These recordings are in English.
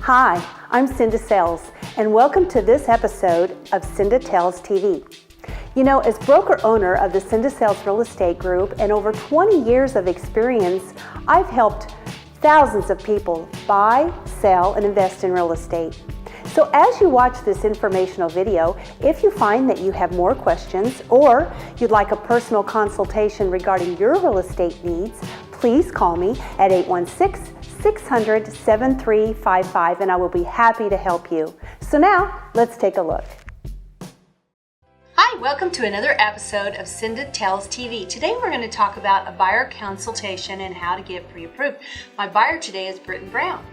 Hi, I'm Cinda Sales, and welcome to this episode of Cinda Tells TV. You know, as broker-owner of the Cinda Sales Real Estate Group and over 20 years of experience, I've helped thousands of people buy, sell, and invest in real estate. So as you watch this informational video, if you find that you have more questions or you'd like a personal consultation regarding your real estate needs, please call me at 816-600-7355 and I will be happy to help you. So now, let's take a look. Hi, welcome to another episode of Cinda Tells TV. Today we're going to talk about a buyer consultation and how to get pre-approved. My buyer today is Britton Brown.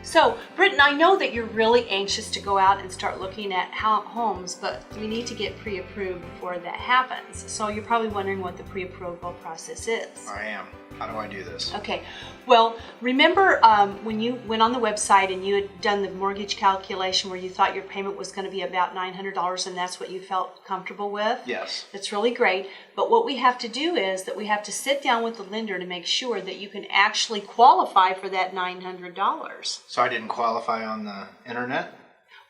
So, Britton, I know that you're really anxious to go out and start looking at homes, but we need to get pre-approved before that happens. So you're probably wondering what the pre-approval process is. I am. How do I do this? Okay. Well, remember when you went on the website and you had done the mortgage calculation where you thought your payment was going to be about $900 and that's what you felt comfortable with? Yes. That's really great. But what we have to do is that we have to sit down with the lender to make sure that you can actually qualify for that $900. So I didn't qualify on the internet?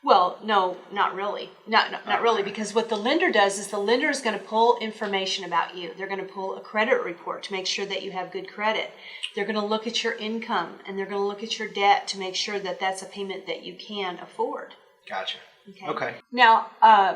Well, no, not really. Not really, because what the lender does is the lender is going to pull information about you. They're going to pull a credit report to make sure that you have good credit. They're going to look at your income, and they're going to look at your debt to make sure that that's a payment that you can afford. Gotcha. Okay. Now,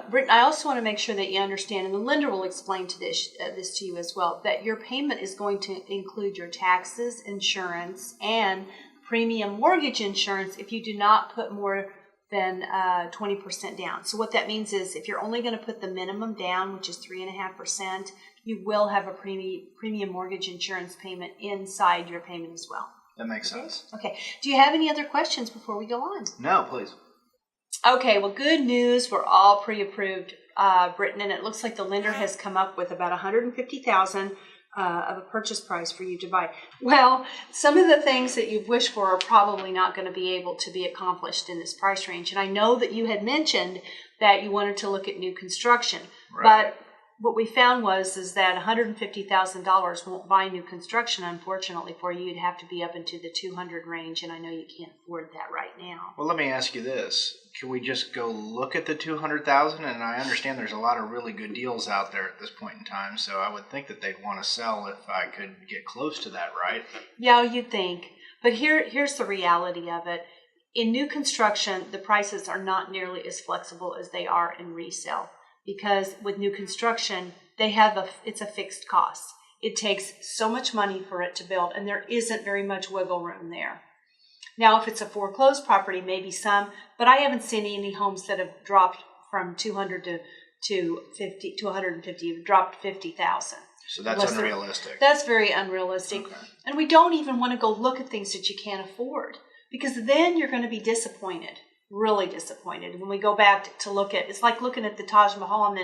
Britton, I also want to make sure that you understand, and the lender will explain to this to you as well, that your payment is going to include your taxes, insurance, and premium mortgage insurance if you do not put more than 20% down. So what that means is if you're only going to put the minimum down, which is 3.5%, you will have a premium mortgage insurance payment inside your payment as well. That makes sense. Okay. Do you have any other questions before we go on? No, please. Okay. Well, good news. We're all pre-approved, Britton, and it looks like the lender has come up with about $150,000 of a purchase price for you to buy. Well, some of the things that you've wished for are probably not going to be able to be accomplished in this price range. And I know that you had mentioned that you wanted to look at new construction, right. But what we found is that $150,000 won't buy new construction, unfortunately, for you. You'd have to be up into the 200 range, and I know you can't afford that right now. Well, let me ask you this. Can we just go look at the 200,000? And I understand there's a lot of really good deals out there at this point in time, so I would think that they'd want to sell if I could get close to that, right? Yeah, you'd think. But here's the reality of it. In new construction, the prices are not nearly as flexible as they are in resale. Because with new construction, it's a fixed cost. It takes so much money for it to build, and there isn't very much wiggle room there. Now, if it's a foreclosed property, maybe some, but I haven't seen any homes that have dropped from 200 to 50 to 150. Have dropped 50,000. So that's unrealistic. That's very unrealistic, okay. And we don't even want to go look at things that you can't afford, because then you're going to be disappointed. Really disappointed when we go back to look at. It's like looking at the Taj Mahal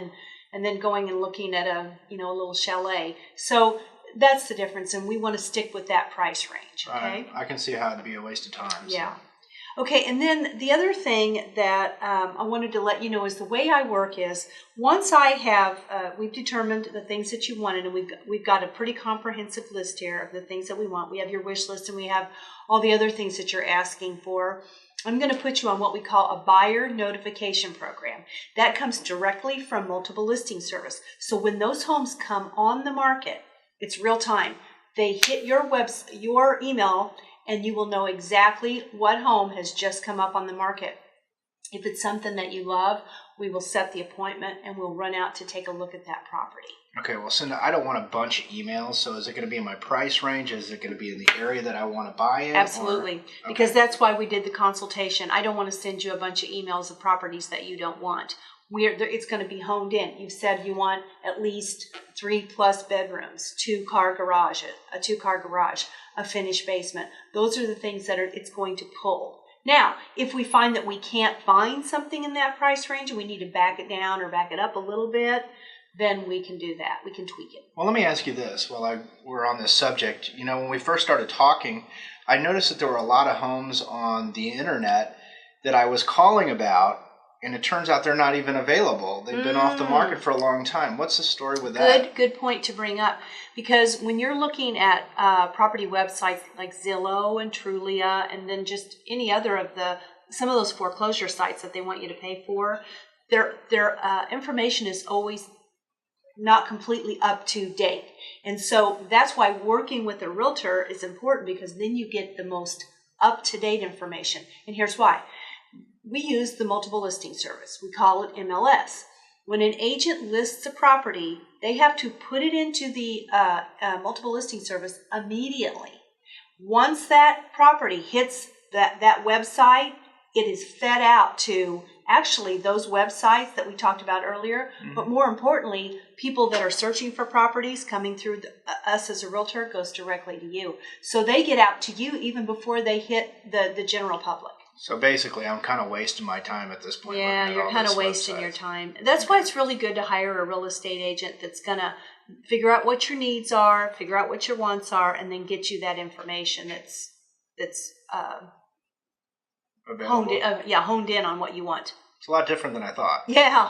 and then going and looking at a little chalet. So that's the difference, and we want to stick with that price range. Okay, I can see how it'd be a waste of time. Yeah. So. Okay, and then the other thing that I wanted to let you know is the way I work is once I have we've determined the things that you wanted, and we've got a pretty comprehensive list here of the things that we want. We have your wish list, and we have all the other things that you're asking for. I'm going to put you on what we call a buyer notification program. That comes directly from Multiple Listing Service. So when those homes come on the market, it's real time. They hit your email, and you will know exactly what home has just come up on the market. If it's something that you love, we will set the appointment and we'll run out to take a look at that property. Okay, well, Cinda, I don't want a bunch of emails, so is it going to be in my price range? Is it going to be in the area that I want to buy in? Absolutely, because that's why we did the consultation. I don't want to send you a bunch of emails of properties that you don't want. It's going to be honed in. You've said you want at least 3+ bedrooms, a two-car garage, a finished basement. Those are the things that it's going to pull. Now, if we find that we can't find something in that price range and we need to back it down or back it up a little bit, then we can do that. We can tweak it. Well, let me ask you this while we're on this subject. When we first started talking, I noticed that there were a lot of homes on the internet that I was calling about, and it turns out they're not even available. They've been off the market for a long time. What's the story with that? Good point to bring up. Because when you're looking at property websites like Zillow and Trulia, and then just any other of the some of those foreclosure sites that they want you to pay for, their information is always not completely up to date. And so that's why working with a realtor is important, because then you get the most up-to-date information. And here's why. We use the multiple listing service. We call it MLS. When an agent lists a property, they have to put it into the multiple listing service immediately. Once that property hits that website, it is fed out to actually those websites that we talked about earlier, but more importantly, people that are searching for properties coming through us as a realtor goes directly to you. So they get out to you even before they hit the general public. So basically, I'm kind of wasting my time at this point. Yeah, you're kind of wasting your time. That's why it's really good to hire a real estate agent that's going to figure out what your needs are, figure out what your wants are, and then get you that information that's honed in on what you want. It's a lot different than I thought. Yeah.